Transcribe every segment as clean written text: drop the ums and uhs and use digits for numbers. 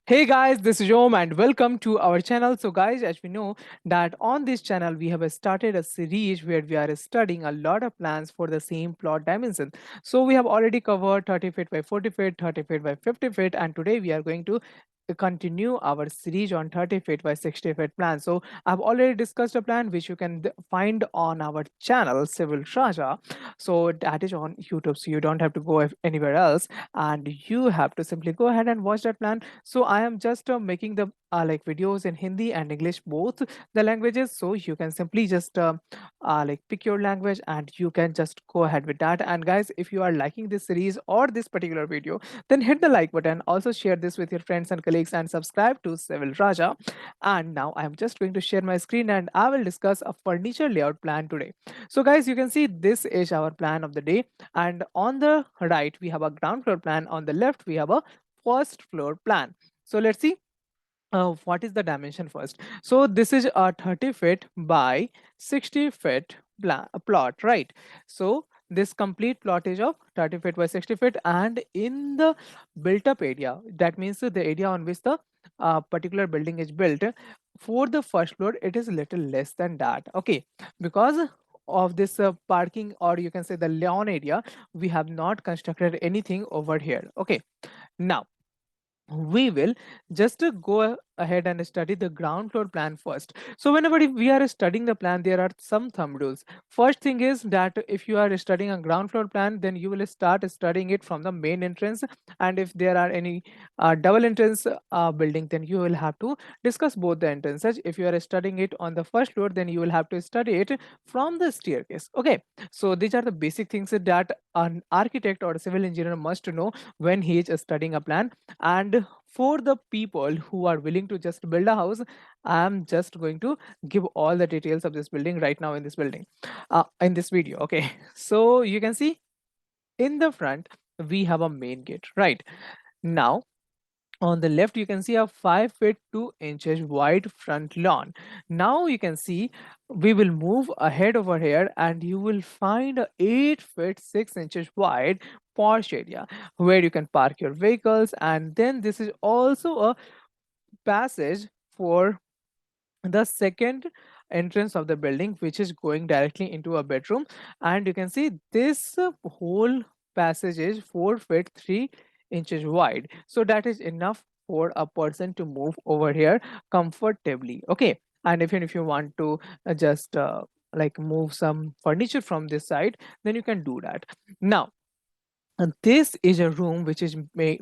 Hey guys, this is Om and welcome to our channel. So guys, as we know that on this channel we have started a series where we are studying a lot of plans for the same plot dimension. So we have already covered 30 feet by 40 feet, 30 feet by 50 feet, and today we are going to continue our series on 30 feet by 60 feet plan. So I've already discussed a plan which you can find on our channel Civilraja. So that is on YouTube, so you don't have to go anywhere else, and you have to simply go ahead and watch that plan. So I am just making the like videos in Hindi and English, both the languages. So you can simply just like pick your language and you can just go ahead with that. And guys, if you are liking this series or this particular video, then hit the like button. Also share this with your friends and colleagues and subscribe to Civil Raja. And now I am just going to share my screen and I will discuss a furniture layout plan today. So guys, you can see this is our plan of the day. And on the right, we have a ground floor plan. On the left, we have a first floor plan. So let's see what is the dimension first. So this is a 30 feet by 60 feet plot, right? So this complete plot is of 30 feet by 60 feet, and in the built up area, that means the area on which the particular building is built, for the first floor it is little less than that, okay, because of this parking, or you can say the lawn area, we have not constructed anything over here, okay. Now we will just go ahead and study the ground floor plan first. So whenever we are studying the plan, there are some thumb rules. First thing is that if you are studying a ground floor plan, then you will start studying it from the main entrance, and if there are any double entrance building, then you will have to discuss both the entrances. If you are studying it on the first floor, then you will have to study it from the staircase, okay. So these are the basic things that an architect or a civil engineer must know when he is studying a plan. And for the people who are willing to just build a house, I'm just going to give all the details of this building right now in this building, in this video, okay. So you can see in the front we have a main gate, right? Now on the left you can see a 5 feet 2 inches wide front lawn. Now you can see we will move ahead over here and you will find a 8 feet 6 inches wide porch area where you can park your vehicles. And then this is also a passage for the second entrance of the building, which is going directly into a bedroom. And you can see this whole passage is 4 feet 3 inches wide, so that is enough for a person to move over here comfortably, okay. And even if you want to just like move some furniture from this side, then you can do that. Now and this is a room which is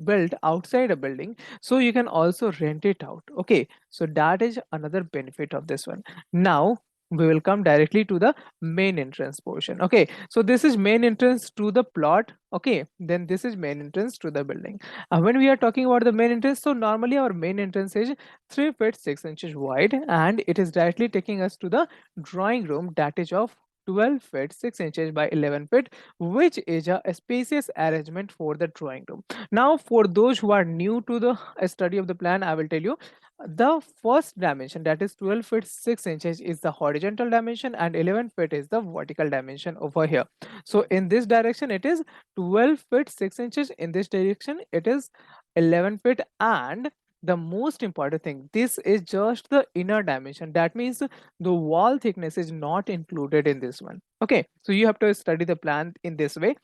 built outside a building, so you can also rent it out. Okay, so that is another benefit of this one. Now we will come directly to the main entrance portion. Okay, so this is main entrance to the plot. Okay, then this is main entrance to the building. When we are talking about the main entrance, so normally our main entrance is 3 feet 6 inches wide, and it is directly taking us to the drawing room, that is of 12 feet 6 inches by 11 feet, which is a spacious arrangement for the drawing room. Now, for those who are new to the study of the plan, I will tell you the first dimension, that is 12 feet 6 inches, is the horizontal dimension, and 11 feet is the vertical dimension over here. So, in this direction, it is 12 feet 6 inches. In this direction, it is 11 feet. And the most important thing, this is just the inner dimension. That means the wall thickness is not included in this one, okay. So you have to study the plan in this way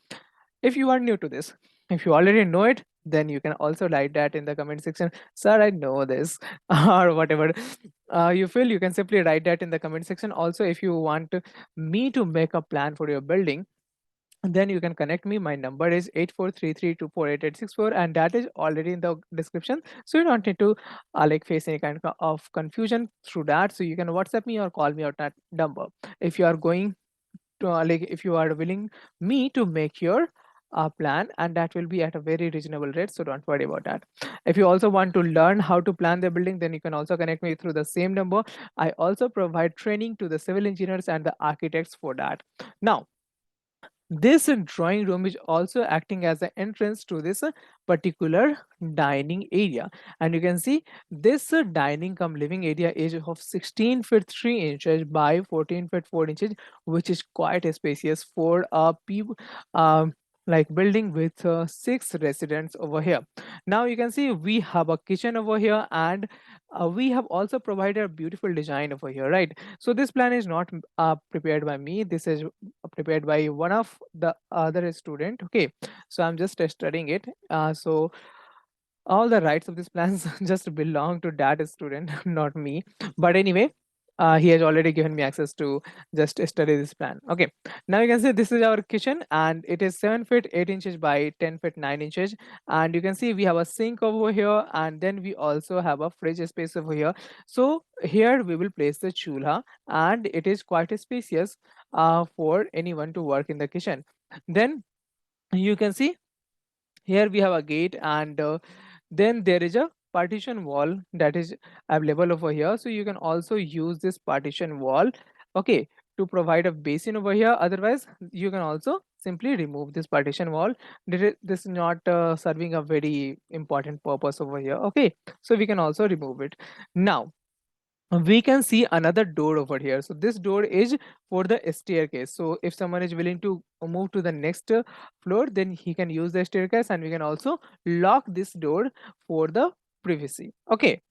if you are new to this. If you already know it, then you can also write that in the comment section, sir, I know this, or whatever you feel. You can simply write that in the comment section. Also, if you want me to make a plan for your building, then you can connect me. My number is 8433248864, and that is already in the description, so you don't need to like face any kind of confusion through that. So you can WhatsApp me or call me at that number if you are going to like if you are willing me to make your plan, and that will be at a very reasonable rate, so don't worry about that. If you also want to learn how to plan the building, then you can also connect me through the same number. I also provide training to the civil engineers and the architects for that. Now this drawing room is also acting as an entrance to this particular dining area. And you can see this dining come living area is of 16 feet 3 inches by 14 feet 4 inches, which is quite spacious for people like building with 6 residents over here. Now you can see we have a kitchen over here, and we have also provided a beautiful design over here, right? So this plan is not prepared by me. This is prepared by one of the other student. Okay, so I'm just studying it. So all the rights of these plans just belong to that student, not me. But anyway, he has already given me access to just study this plan. Okay, now you can see this is our kitchen, and it is 7 feet 8 inches by 10 feet 9 inches. And you can see we have a sink over here, and then we also have a fridge space over here. So here we will place the chulha, and it is quite spacious for anyone to work in the kitchen. Then you can see here we have a gate, and then there is a partition wall that is available over here. So you can also use this partition wall, okay, to provide a basin over here. Otherwise you can also simply remove this partition wall. This is not serving a very important purpose over here, okay, so we can also remove it. Now we can see another door over here. So this door is for the staircase. So if someone is willing to move to the next floor, then he can use the staircase, and we can also lock this door for the privacy. Okay,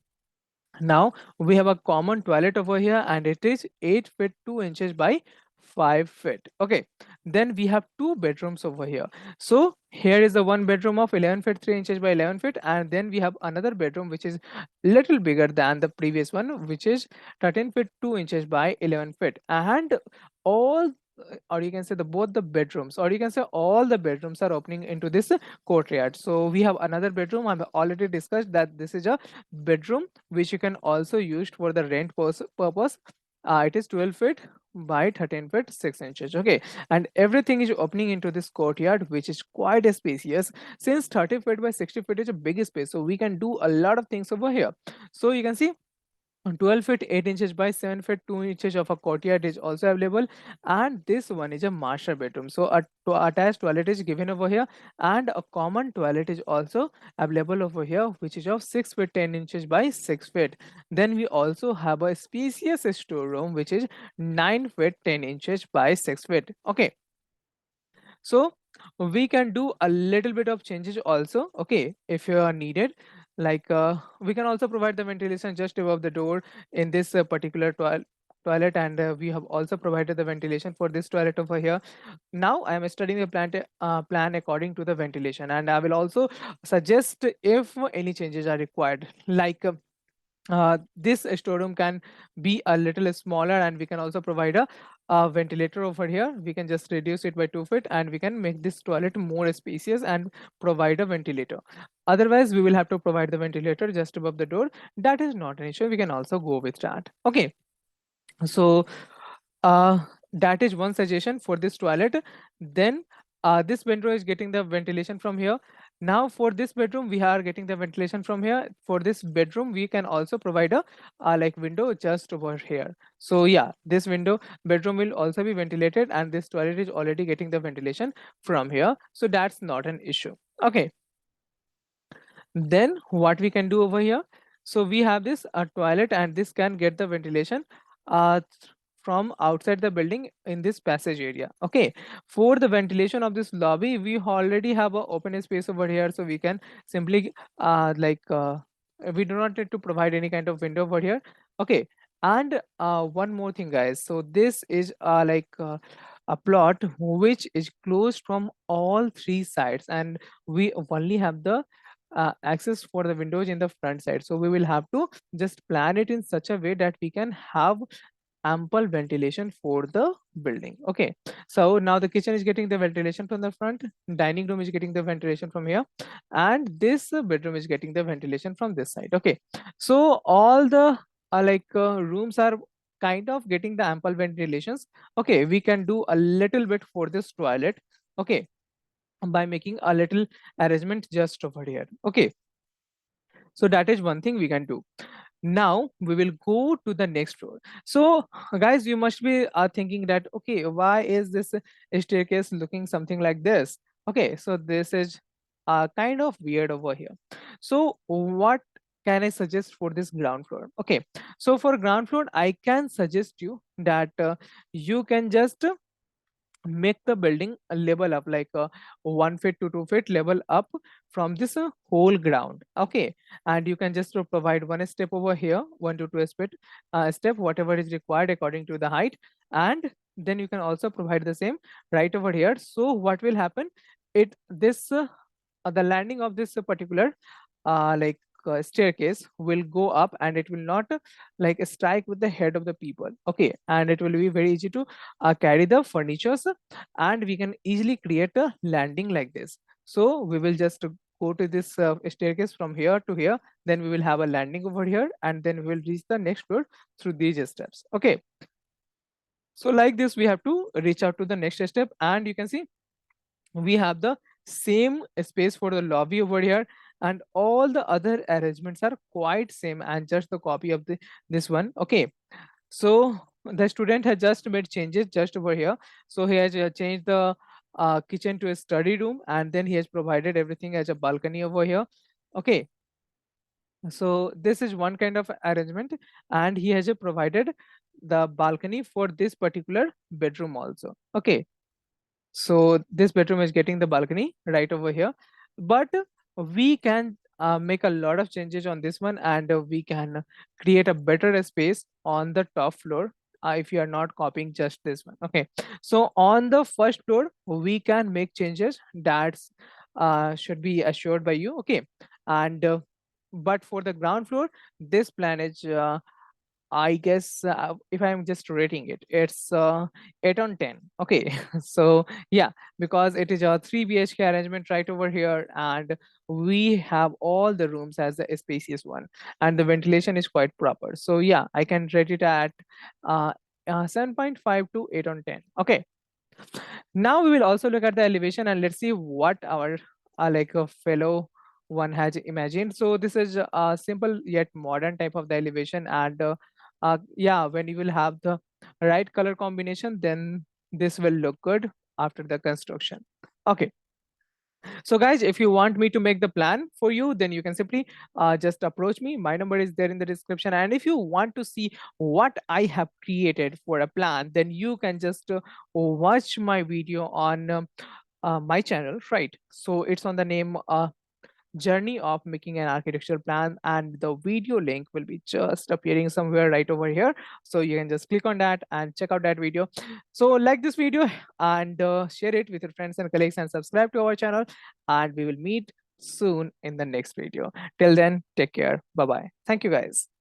now we have a common toilet over here, and it is 8 feet 2 inches by 5 feet. Okay, then we have two bedrooms over here. So here is the one bedroom of 11 feet 3 inches by 11 feet, and then we have another bedroom which is little bigger than the previous one, which is 13 feet 2 inches by 11 feet. And all or you can say the both the bedrooms, or you can say all the bedrooms are opening into this courtyard. So we have another bedroom. I've already discussed that this is a bedroom which you can also use for the rent purpose. It is 12 feet by 13 feet 6 inches. Okay, and everything is opening into this courtyard, which is quite spacious. Since 30 feet by 60 feet is a big space, so we can do a lot of things over here. So you can see 12 feet 8 inches by 7 feet 2 inches of a courtyard is also available, and this one is a master bedroom. So a attached toilet is given over here, and a common toilet is also available over here, which is of 6 feet 10 inches by 6 feet. Then we also have a spacious storeroom, which is 9 feet 10 inches by 6 feet. Okay, so we can do a little bit of changes also, okay, if you are needed. Like we can also provide the ventilation just above the door in this particular toilet, and we have also provided the ventilation for this toilet over here. Now I am studying the plan according to the ventilation, and I will also suggest if any changes are required. Like this storeroom can be a little smaller, and we can also provide a ventilator over here. We can just reduce it by 2 feet, and we can make this toilet more spacious and provide a ventilator. Otherwise we will have to provide the ventilator just above the door. That is not an issue, we can also go with that. Okay, so uh, that is one suggestion for this toilet. Then this bedroom is getting the ventilation from here. Now for this bedroom we are getting the ventilation from here. For this bedroom we can also provide a like window just over here. So yeah, this window bedroom will also be ventilated, and this toilet is already getting the ventilation from here, so that's not an issue. Okay, then what we can do over here, so we have this toilet, and this can get the ventilation from outside the building in this passage area. Okay, for the ventilation of this lobby we already have a open space over here, so we can simply we do not need to provide any kind of window over here. Okay, and one more thing guys, so this is a plot which is closed from all three sides, and we only have the access for the windows in the front side. So we will have to just plan it in such a way that we can have ample ventilation for the building. Okay, so now the kitchen is getting the ventilation from the front, dining room is getting the ventilation from here, and this bedroom is getting the ventilation from this side. Okay, so all the rooms are kind of getting the ample ventilations. Okay, we can do a little bit for this toilet, okay, by making a little arrangement just over here. Okay, so that is one thing we can do. Now we will go to the next floor. So guys, you must be thinking that, okay, why is this staircase looking something like this? Okay, so this is kind of weird over here. So what can I suggest for this ground floor? Okay, so for ground floor I can suggest you that you can just make the building a level up, like 1 feet to 2 feet level up from this whole ground. Okay, and you can just provide one step over here, 1 to 2 step, whatever is required according to the height, and then you can also provide the same right over here. So what will happen, it this the landing of this particular like staircase will go up, and it will not like strike with the head of the people. Okay, and it will be very easy to carry the furnitures, and we can easily create a landing like this. So we will just go to this staircase from here to here, then we will have a landing over here, and then we will reach the next floor through these steps. Okay, so like this we have to reach out to the next step, and you can see we have the same space for the lobby over here, and all the other arrangements are quite same and just the copy of the this one. Okay, so the student has just made changes just over here. So he has changed the kitchen to a study room, and then he has provided everything as a balcony over here. Okay, so this is one kind of arrangement, and he has provided the balcony for this particular bedroom also. Okay, so this bedroom is getting the balcony right over here, but we can make a lot of changes on this one, and we can create a better space on the top floor if you are not copying just this one. Okay, so on the first floor we can make changes that should be assured by you. Okay, and but for the ground floor, this plan is I guess if I'm just rating it, it's 8 on 10. Okay, so yeah, because it is a 3 BHK arrangement right over here, and we have all the rooms as a spacious one, and the ventilation is quite proper. So yeah, I can rate it at uh, 7.5 to 8 on 10. Okay, now we will also look at the elevation, and let's see what our like a fellow one has imagined. So this is a simple yet modern type of the elevation, and yeah, when you will have the right color combination, then this will look good after the construction. Okay, so guys, if you want me to make the plan for you, then you can simply just approach me. My number is there in the description. And if you want to see what I have created for a plan, then you can just watch my video on my channel, right? So it's on the name journey of making an architectural plan, and the video link will be just appearing somewhere right over here, so you can just click on that and check out that video. So like this video and share it with your friends and colleagues, and subscribe to our channel, and we will meet soon in the next video. Till then, take care. Bye bye. Thank you guys.